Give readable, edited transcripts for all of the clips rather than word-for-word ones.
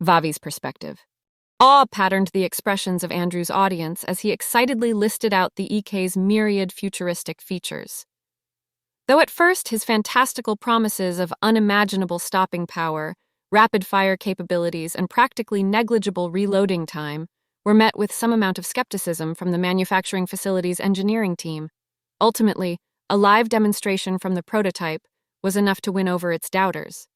Vavi's perspective. Awe patterned the expressions of Andrew's audience as he excitedly listed out the EK's myriad futuristic features. Though at first his fantastical promises of unimaginable stopping power, rapid-fire capabilities, and practically negligible reloading time were met with some amount of skepticism from the manufacturing facility's engineering team, ultimately, a live demonstration from the prototype was enough to win over its doubters.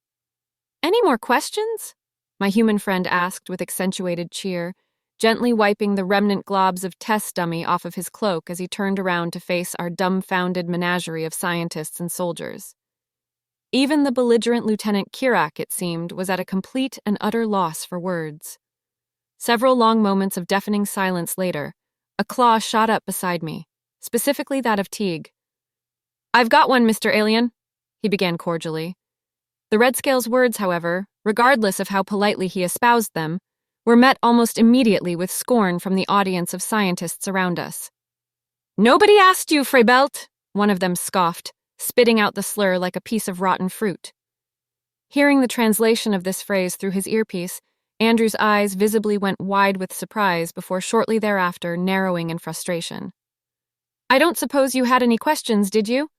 "Any more questions?" my human friend asked with accentuated cheer, gently wiping the remnant globs of test dummy off of his cloak as he turned around to face our dumbfounded menagerie of scientists and soldiers. Even the belligerent Lieutenant Kirak, it seemed, was at a complete and utter loss for words. Several long moments of deafening silence later, a claw shot up beside me, specifically that of Teague. "I've got one, Mr. Alien," he began cordially. The Red Scale's words, however, regardless of how politely he espoused them, were met almost immediately with scorn from the audience of scientists around us. "Nobody asked you, Freibelt," one of them scoffed, spitting out the slur like a piece of rotten fruit. Hearing the translation of this phrase through his earpiece, Andrew's eyes visibly went wide with surprise before shortly thereafter narrowing in frustration. "I don't suppose you had any questions, did you?"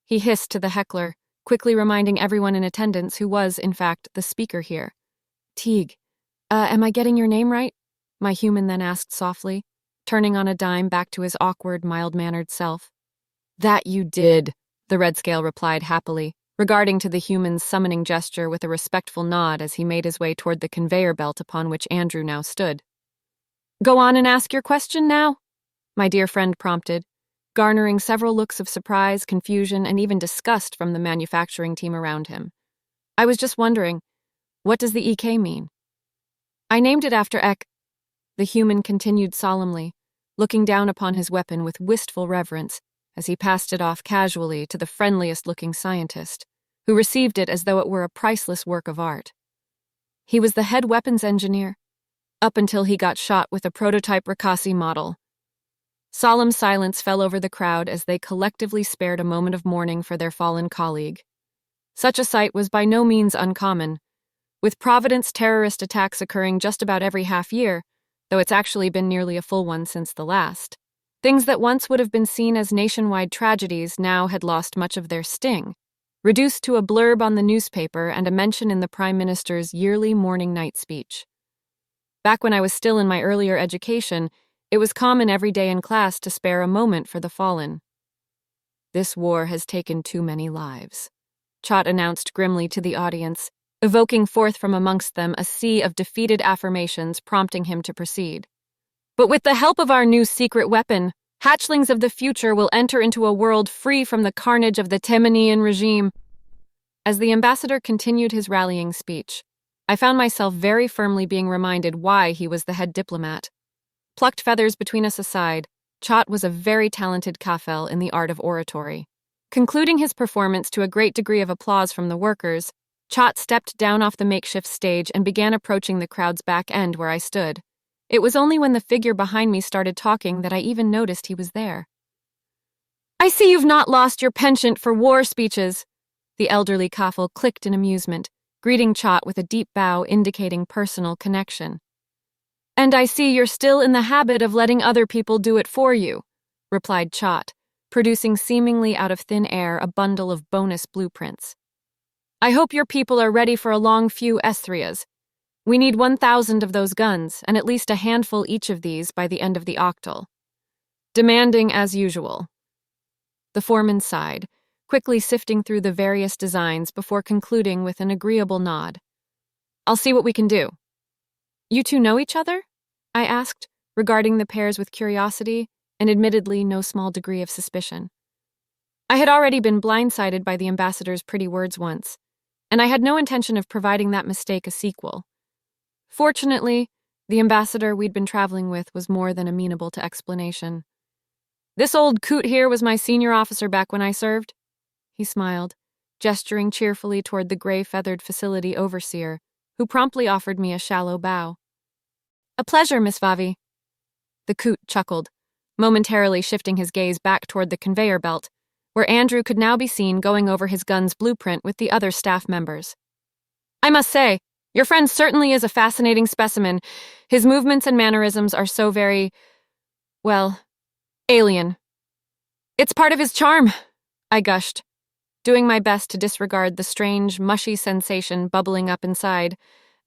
he hissed to the heckler, quickly reminding everyone in attendance who was, in fact, the speaker here. "Teague, am I getting your name right?" my human then asked softly, turning on a dime back to his awkward, mild-mannered self. "That you did," the Red Scale replied happily, regarding to the human's summoning gesture with a respectful nod as he made his way toward the conveyor belt upon which Andrew now stood. "Go on and ask your question now?" my dear friend prompted, garnering several looks of surprise, confusion, and even disgust from the manufacturing team around him. "I was just wondering, what does the EK mean?" "I named it after the human continued solemnly, looking down upon his weapon with wistful reverence as he passed it off casually to the friendliest-looking scientist, who received it as though it were a priceless work of art. He was the head weapons engineer, up until he got shot with a prototype Rakasi model. Solemn silence fell over the crowd as they collectively spared a moment of mourning for their fallen colleague. Such a sight was by no means uncommon, with Providence terrorist attacks occurring just about every half year, though it's actually been nearly a full one since the last. Things that once would have been seen as nationwide tragedies now had lost much of their sting, reduced to a blurb on the newspaper and a mention in the Prime Minister's yearly morning night speech. Back when I was still in my earlier education, it was common every day in class to spare a moment for the fallen. "This war has taken too many lives," Chott announced grimly to the audience, evoking forth from amongst them a sea of defeated affirmations prompting him to proceed. "But with the help of our new secret weapon, hatchlings of the future will enter into a world free from the carnage of the Temenian regime." As the ambassador continued his rallying speech, I found myself very firmly being reminded why he was the head diplomat. Plucked feathers between us aside, Chott was a very talented kafel in the art of oratory. Concluding his performance to a great degree of applause from the workers, Chott stepped down off the makeshift stage and began approaching the crowd's back end where I stood. It was only when the figure behind me started talking that I even noticed he was there. "I see you've not lost your penchant for war speeches," the elderly kafel clicked in amusement, greeting Chott with a deep bow indicating personal connection. "And I see you're still in the habit of letting other people do it for you," replied Chott, producing seemingly out of thin air a bundle of bonus blueprints. "I hope your people are ready for a long few Esthrias. We need 1,000 of those guns, and at least a handful each of these by the end of the octal. Demanding as usual." The foreman sighed, quickly sifting through the various designs before concluding with an agreeable nod. "I'll see what we can do." "You two know each other?" I asked, regarding the pairs with curiosity and admittedly no small degree of suspicion. I had already been blindsided by the ambassador's pretty words once, and I had no intention of providing that mistake a sequel. Fortunately, the ambassador we'd been traveling with was more than amenable to explanation. "This old coot here was my senior officer back when I served," he smiled, gesturing cheerfully toward the gray-feathered facility overseer, who promptly offered me a shallow bow. "A pleasure, Miss Vavi." The coot chuckled, momentarily shifting his gaze back toward the conveyor belt, where Andrew could now be seen going over his gun's blueprint with the other staff members. "I must say, Your friend certainly is a fascinating specimen. His movements and mannerisms are so very, well, alien. It's part of his charm, I gushed, doing my best to disregard the strange, mushy sensation bubbling up inside,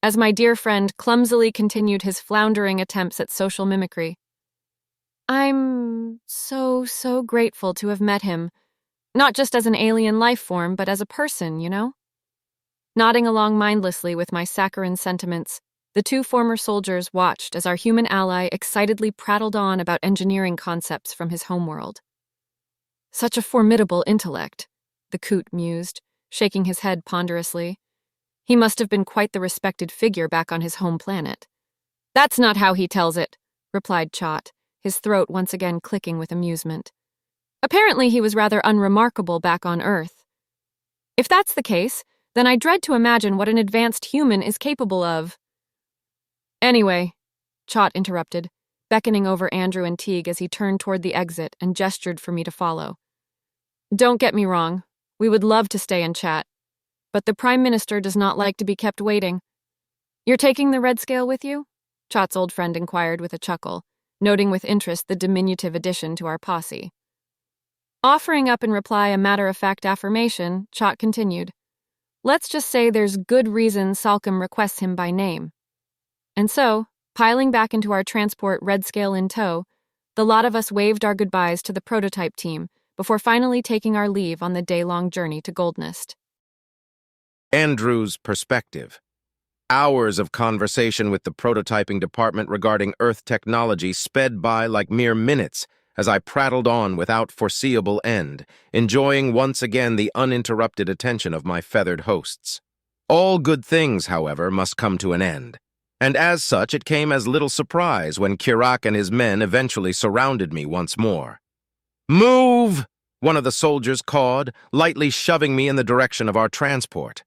as my dear friend clumsily continued his floundering attempts at social mimicry. I'm so grateful to have met him, not just as an alien life form, but as a person, you know? Nodding along mindlessly with my saccharine sentiments, the two former soldiers watched as our human ally excitedly prattled on about engineering concepts from his homeworld. Such a formidable intellect, the coot mused, shaking his head ponderously. He must have been quite the respected figure back on his home planet. That's not how he tells it, replied Chot, his throat once again clicking with amusement. Apparently he was rather unremarkable back on Earth. If that's the case, then I dread to imagine what an advanced human is capable of. Anyway, Chot interrupted, beckoning over Andrew and Teague as he turned toward the exit and gestured for me to follow. Don't get me wrong, we would love to stay and chat, but the Prime Minister does not like to be kept waiting. You're taking the red scale with you? Chot's old friend inquired with a chuckle, noting with interest the diminutive addition to our posse. Offering up in reply a matter-of-fact affirmation, Chot continued. Let's just say there's good reason Salcom requests him by name. And so, piling back into our transport red scale in tow, the lot of us waved our goodbyes to the prototype team before finally taking our leave on the day-long journey to Goldest. Andrew's perspective. Hours of conversation with the prototyping department regarding Earth technology sped by like mere minutes as I prattled on without foreseeable end, enjoying once again the uninterrupted attention of my feathered hosts. All good things, however, must come to an end, and as such it came as little surprise when Kirak and his men eventually surrounded me once more. "Move!" one of the soldiers cawed, lightly shoving me in the direction of our transport.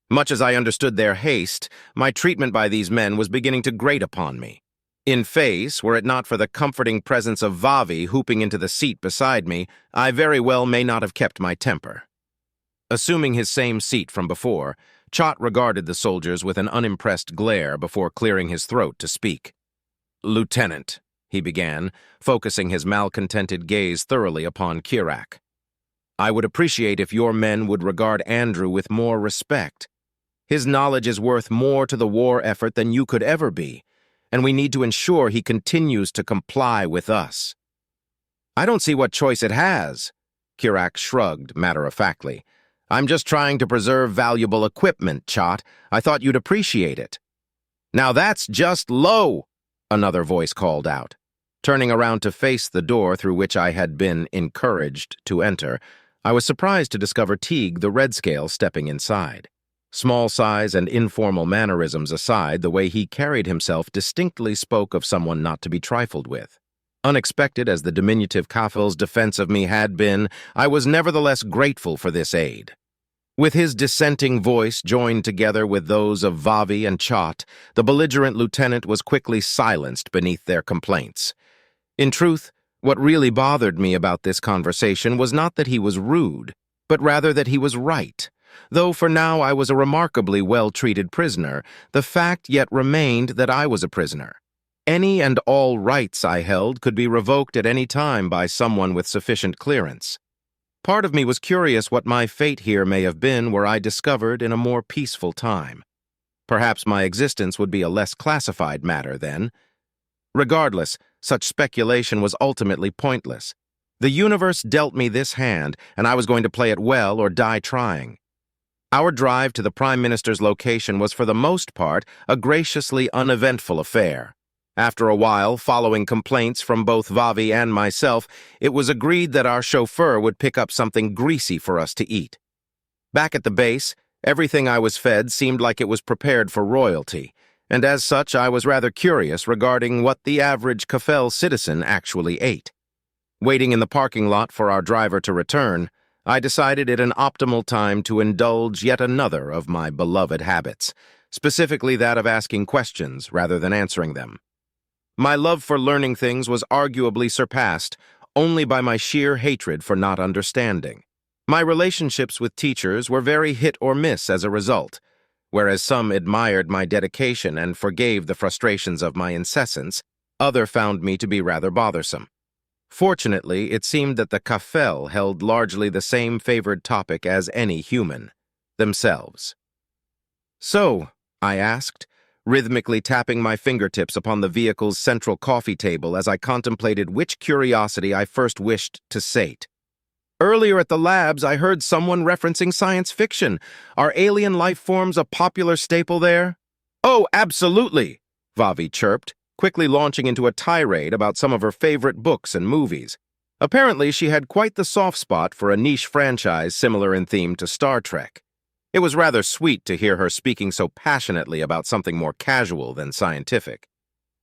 Much as I understood their haste, my treatment by these men was beginning to grate upon me. In face, were it not for the comforting presence of Vavi hooping into the seat beside me, I very well may not have kept my temper. Assuming his same seat from before, Chot regarded the soldiers with an unimpressed glare before clearing his throat to speak. "Lieutenant," he began, focusing his malcontented gaze thoroughly upon Kirak. "I would appreciate if your men would regard Andrew with more respect. His knowledge is worth more to the war effort than you could ever be, and we need to ensure he continues to comply with us." "I don't see what choice it has," Kirak shrugged matter-of-factly. "I'm just trying to preserve valuable equipment, Chot. I thought you'd appreciate it." "Now that's just low," another voice called out. Turning around to face the door through which I had been encouraged to enter, I was surprised to discover Teague the Red Scale stepping inside. Small size and informal mannerisms aside, the way he carried himself distinctly spoke of someone not to be trifled with. Unexpected as the diminutive Kafil's defense of me had been, I was nevertheless grateful for this aid. With his dissenting voice joined together with those of Vavi and Chot, the belligerent lieutenant was quickly silenced beneath their complaints. In truth, what really bothered me about this conversation was not that he was rude, but rather that he was right. Though for now I was a remarkably well-treated prisoner, the fact yet remained that I was a prisoner. Any and all rights I held could be revoked at any time by someone with sufficient clearance. Part of me was curious what my fate here may have been were I discovered in a more peaceful time. Perhaps my existence would be a less classified matter then. Regardless, such speculation was ultimately pointless. The universe dealt me this hand, and I was going to play it well or die trying. Our drive to the Prime Minister's location was for the most part a graciously uneventful affair. After a while, following complaints from both Vavi and myself, it was agreed that our chauffeur would pick up something greasy for us to eat. Back at the base, everything I was fed seemed like it was prepared for royalty, and as such I was rather curious regarding what the average Kafel citizen actually ate. Waiting in the parking lot for our driver to return, I decided it an optimal time to indulge yet another of my beloved habits, specifically that of asking questions rather than answering them. My love for learning things was arguably surpassed only by my sheer hatred for not understanding. My relationships with teachers were very hit or miss as a result. Whereas some admired my dedication and forgave the frustrations of my incessance, others found me to be rather bothersome. Fortunately, it seemed that the kafel held largely the same favored topic as any human, themselves. "So," I asked, rhythmically tapping my fingertips upon the vehicle's central coffee table as I contemplated which curiosity I first wished to sate. "Earlier at the labs, I heard someone referencing science fiction. Are alien life forms a popular staple there?" "Oh, absolutely," Vavi chirped, quickly launching into a tirade about some of her favorite books and movies. Apparently, she had quite the soft spot for a niche franchise similar in theme to Star Trek. It was rather sweet to hear her speaking so passionately about something more casual than scientific.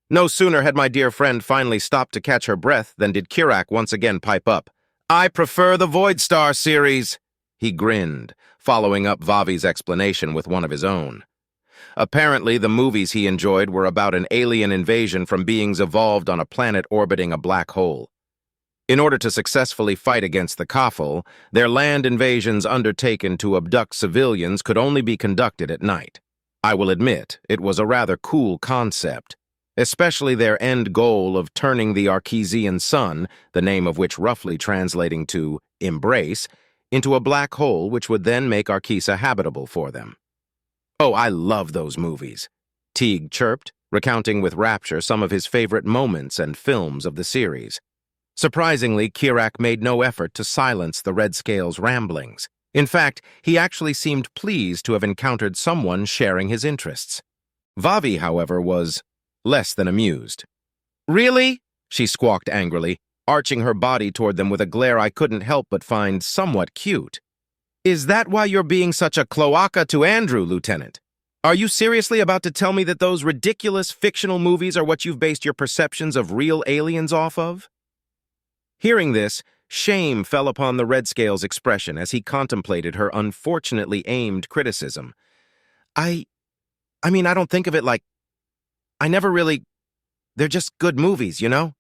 No sooner had my dear friend finally stopped to catch her breath than did Kirak once again pipe up. "I prefer the Void Star series," he grinned, following up Vavi's explanation with one of his own. Apparently, the movies he enjoyed were about an alien invasion from beings evolved on a planet orbiting a black hole. In order to successfully fight against the Kafel, their land invasions undertaken to abduct civilians could only be conducted at night. I will admit, it was a rather cool concept, especially their end goal of turning the Archeesian sun, the name of which roughly translating to embrace, into a black hole which would then make Arkeesa habitable for them. "Oh, I love those movies," Teague chirped, recounting with rapture some of his favorite moments and films of the series. Surprisingly, Kirak made no effort to silence the Red Scale's ramblings. In fact, he actually seemed pleased to have encountered someone sharing his interests. Vavi, however, was less than amused. "Really?" she squawked angrily, arching her body toward them with a glare I couldn't help but find somewhat cute. "Is that why you're being such a cloaca to Andrew, Lieutenant? Are you seriously about to tell me that those ridiculous fictional movies are what you've based your perceptions of real aliens off of?" Hearing this, shame fell upon the Red Scale's expression as he contemplated her unfortunately aimed criticism. I mean, I don't think of it like... I never really... They're just good movies, you know?"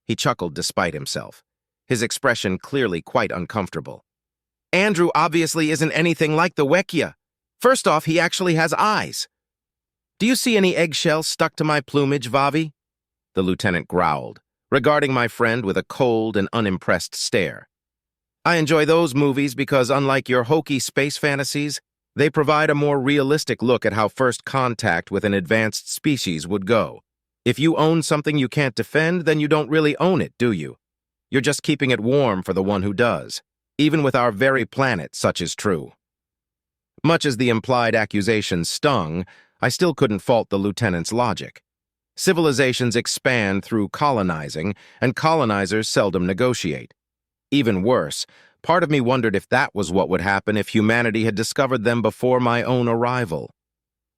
He chuckled despite himself, his expression clearly quite uncomfortable. "Andrew obviously isn't anything like the Wekia. First off, he actually has eyes." "Do you see any eggshells stuck to my plumage, Vavi?" the lieutenant growled, regarding my friend with a cold and unimpressed stare. "I enjoy those movies because, unlike your hokey space fantasies, they provide a more realistic look at how first contact with an advanced species would go. If you own something you can't defend, then you don't really own it, do you? You're just keeping it warm for the one who does. Even with our very planet, such is true." Much as the implied accusation stung, I still couldn't fault the lieutenant's logic. Civilizations expand through colonizing, and colonizers seldom negotiate. Even worse, part of me wondered if that was what would happen if humanity had discovered them before my own arrival.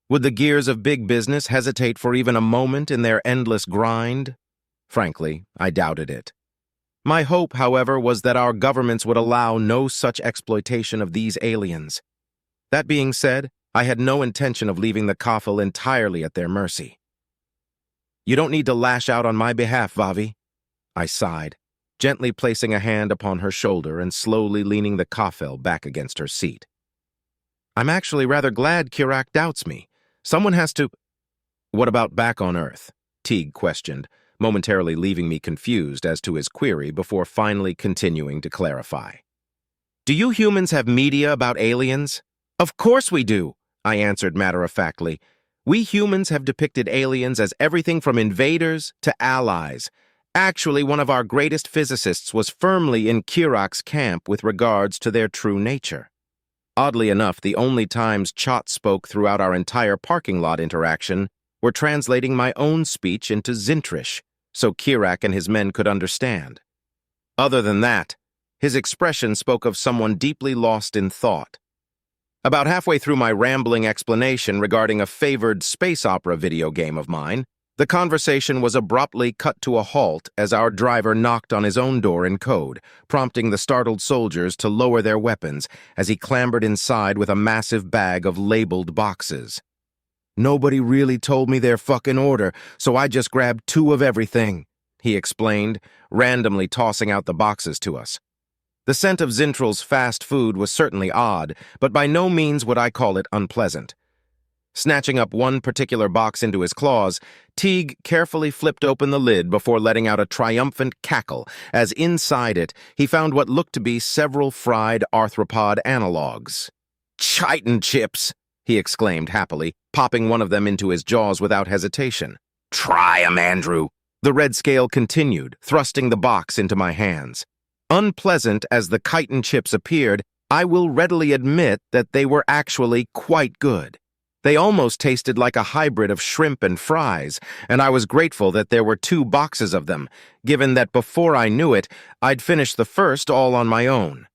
Would the gears of big business hesitate for even a moment in their endless grind? Frankly, I doubted it. My hope, however, was that our governments would allow no such exploitation of these aliens. That being said, I had no intention of leaving the Kafel entirely at their mercy. "You don't need to lash out on my behalf, Vavi," I sighed, gently placing a hand upon her shoulder and slowly leaning the Kafel back against her seat. "I'm actually rather glad Kirak doubts me. Someone has to—" "What about back on Earth?" Teague questioned, momentarily leaving me confused as to his query before finally continuing to clarify. "Do you humans have media about aliens?" "Of course we do," I answered matter-of-factly. "We humans have depicted aliens as everything from invaders to allies. Actually, one of our greatest physicists was firmly in Kirak's camp with regards to their true nature. Oddly enough, the only times Chot spoke throughout our entire parking lot interaction were translating my own speech into Zintrish, so Kirak and his men could understand. Other than that, his expression spoke of someone deeply lost in thought. About halfway through my rambling explanation regarding a favored space opera video game of mine, the conversation was abruptly cut to a halt as our driver knocked on his own door in code, prompting the startled soldiers to lower their weapons as he clambered inside with a massive bag of labeled boxes. "Nobody really told me their fucking order, so I just grabbed 2 of everything," he explained, randomly tossing out the boxes to us. The scent of Zintral's fast food was certainly odd, but by no means would I call it unpleasant. Snatching up one particular box into his claws, Teague carefully flipped open the lid before letting out a triumphant cackle, as inside it he found what looked to be several fried arthropod analogs. "Chitin chips!" he exclaimed happily, popping one of them into his jaws without hesitation. "Try 'em, Andrew!" The red scale continued, thrusting the box into my hands. Unpleasant as the chitin chips appeared, I will readily admit that they were actually quite good. They almost tasted like a hybrid of shrimp and fries, and I was grateful that there were 2 boxes of them, given that before I knew it, I'd finished the first all on my own.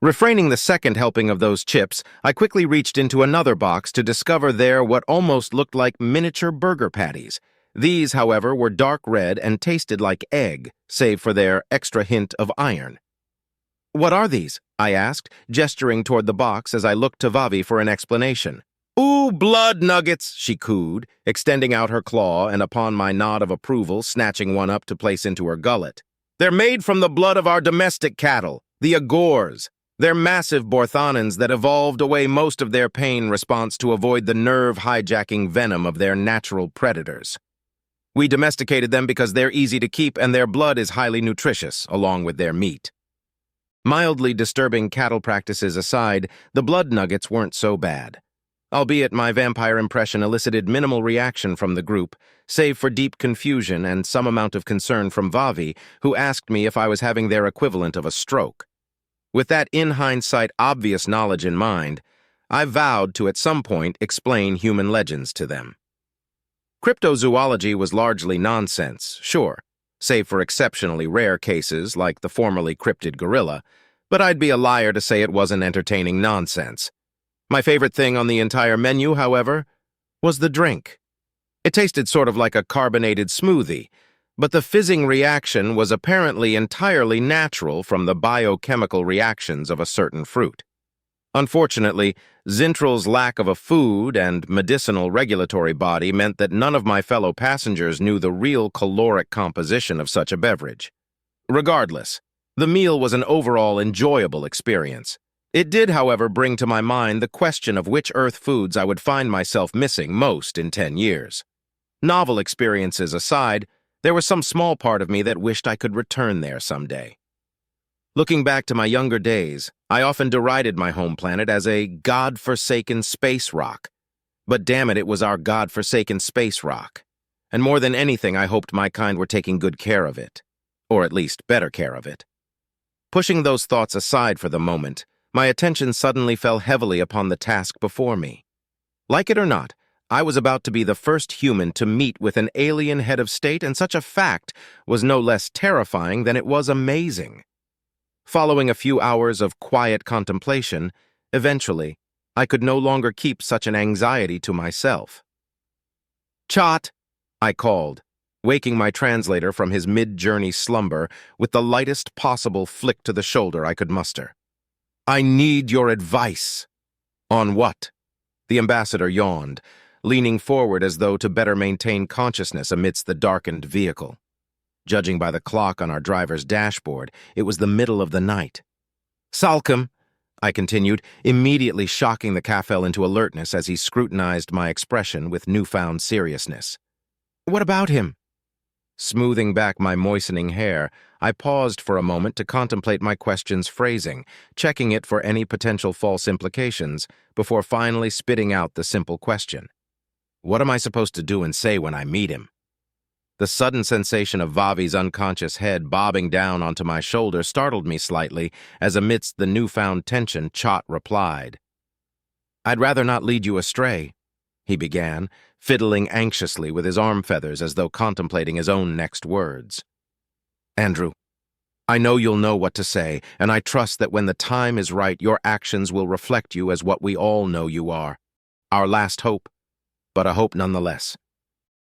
Refraining the second helping of those chips, I quickly reached into another box to discover there what almost looked like miniature burger patties. These, however, were dark red and tasted like egg, save for their extra hint of iron. "What are these?" I asked, gesturing toward the box as I looked to Vavi for an explanation. "Ooh, blood nuggets," she cooed, extending out her claw and upon my nod of approval snatching one up to place into her gullet. "They're made from the blood of our domestic cattle, the agors. They're massive borthanans that evolved away most of their pain response to avoid the nerve-hijacking venom of their natural predators. We domesticated them because they're easy to keep and their blood is highly nutritious, along with their meat." Mildly disturbing cattle practices aside, the blood nuggets weren't so bad. Albeit my vampire impression elicited minimal reaction from the group, save for deep confusion and some amount of concern from Vavi, who asked me if I was having their equivalent of a stroke. With that in hindsight obvious knowledge in mind, I vowed to at some point explain human legends to them. Cryptozoology was largely nonsense, sure, save for exceptionally rare cases like the formerly cryptid gorilla, but I'd be a liar to say it wasn't entertaining nonsense. My favorite thing on the entire menu, however, was the drink. It tasted sort of like a carbonated smoothie, but the fizzing reaction was apparently entirely natural from the biochemical reactions of a certain fruit. Unfortunately, Zintral's lack of a food and medicinal regulatory body meant that none of my fellow passengers knew the real caloric composition of such a beverage. Regardless, the meal was an overall enjoyable experience. It did, however, bring to my mind the question of which Earth foods I would find myself missing most in 10 years. Novel experiences aside, there was some small part of me that wished I could return there someday. Looking back to my younger days, I often derided my home planet as a God-forsaken space rock. But damn it, it was our God-forsaken space rock. And more than anything, I hoped my kind were taking good care of it. Or at least better care of it. Pushing those thoughts aside for the moment, my attention suddenly fell heavily upon the task before me. Like it or not, I was about to be the first human to meet with an alien head of state, and such a fact was no less terrifying than it was amazing. Following a few hours of quiet contemplation, eventually, I could no longer keep such an anxiety to myself. "Chat," I called, waking my translator from his mid-journey slumber with the lightest possible flick to the shoulder I could muster. "I need your advice." "On what?" The ambassador yawned, leaning forward as though to better maintain consciousness amidst the darkened vehicle. Judging by the clock on our driver's dashboard, it was the middle of the night. "Salcom," I continued, immediately shocking the Kafel into alertness as he scrutinized my expression with newfound seriousness. "What about him?" Smoothing back my moistening hair, I paused for a moment to contemplate my question's phrasing, checking it for any potential false implications, before finally spitting out the simple question. What am I supposed to do and say when I meet him? The sudden sensation of Vavi's unconscious head bobbing down onto my shoulder startled me slightly, as amidst the newfound tension, Chot replied. "I'd rather not lead you astray," he began, fiddling anxiously with his arm feathers as though contemplating his own next words. "Andrew, I know you'll know what to say, and I trust that when the time is right, your actions will reflect you as what we all know you are. Our last hope, but a hope nonetheless.